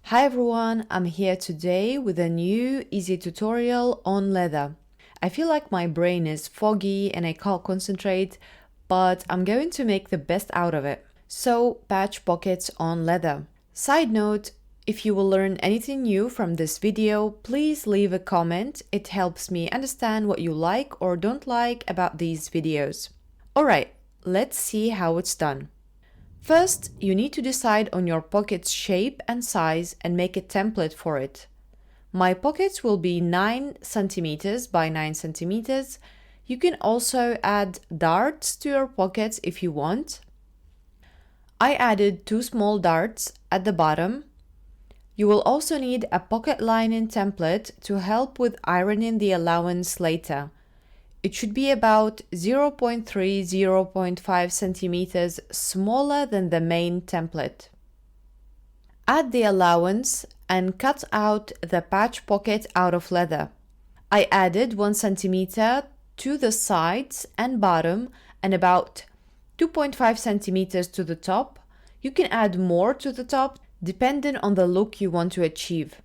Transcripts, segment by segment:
Hi everyone, I'm here today with a new easy tutorial on leather. I feel like my brain is foggy and I can't concentrate, but I'm going to make the best out of it. So, patch pockets on leather. Side note, if you will learn anything new from this video, please leave a comment. It helps me understand what you like or don't like about these videos. Alright, let's see how it's done. First, you need to decide on your pocket's shape and size and make a template for it. My pockets will be 9 centimeters by 9 centimeters. You can also add darts to your pockets if you want. I added 2 small darts at the bottom. You will also need a pocket lining template to help with ironing the allowance later. It should be about 0.3–0.5 centimeters smaller than the main template. Add the allowance and cut out the patch pocket out of leather. I added 1 centimeter to the sides and bottom and about 2.5 centimeters to the top. You can add more to the top depending on the look you want to achieve.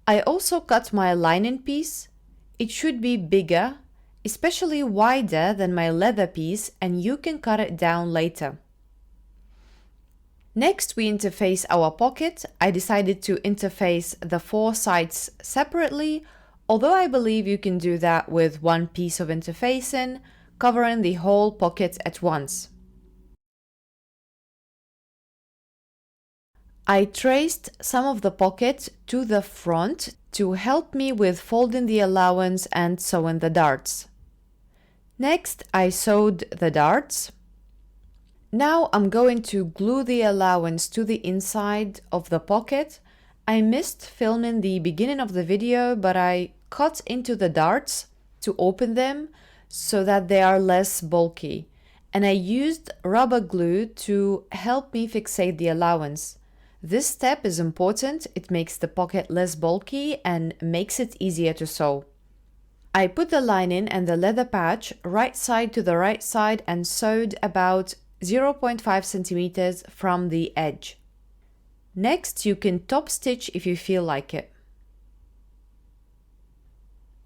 I also cut my lining piece. It should be bigger, especially wider than my leather piece, and you can cut it down later. Next, we interface our pocket. I decided to interface the 4 sides separately, although I believe you can do that with one piece of interfacing, covering the whole pocket at once. I traced some of the pocket to the front to help me with folding the allowance and sewing the darts. Next, I sewed the darts. Now I'm going to glue the allowance to the inside of the pocket. I missed filming the beginning of the video, but I cut into the darts to open them so that they are less bulky. And I used rubber glue to help me fixate the allowance. This step is important. It makes the pocket less bulky and makes it easier to sew. I put the lining and the leather patch right side to the right side and sewed about 0.5 centimeters from the edge. Next, you can top stitch if you feel like it.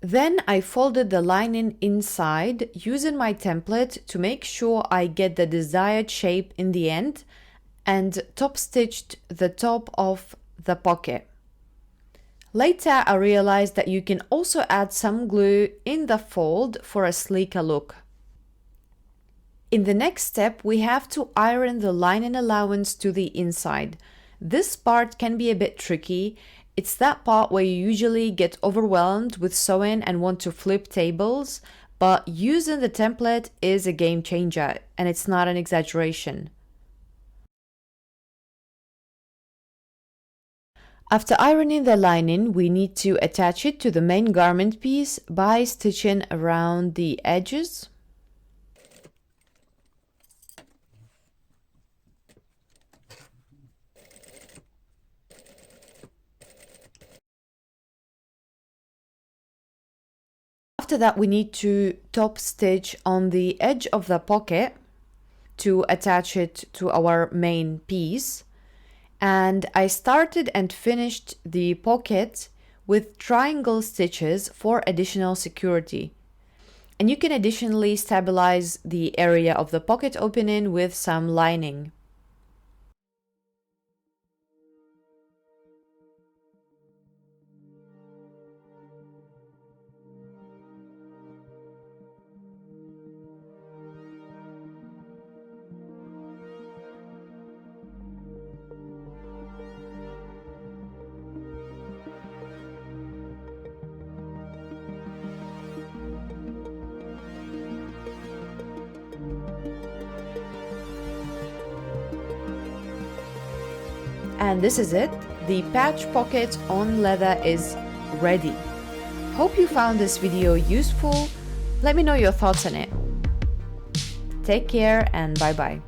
Then I folded the lining inside using my template to make sure I get the desired shape in the end, and top stitched the top of the pocket. Later, I realized that you can also add some glue in the fold for a sleeker look. In the next step, we have to iron the lining allowance to the inside. This part can be a bit tricky. It's that part where you usually get overwhelmed with sewing and want to flip tables, but using the template is a game changer, and it's not an exaggeration. After ironing the lining, we need to attach it to the main garment piece by stitching around the edges. After that, we need to top stitch on the edge of the pocket to attach it to our main piece. And I started and finished the pocket with triangle stitches for additional security. And you can additionally stabilize the area of the pocket opening with some lining. And this is it. The patch pocket on leather is ready. Hope you found this video useful. Let me know your thoughts on it. Take care and bye bye.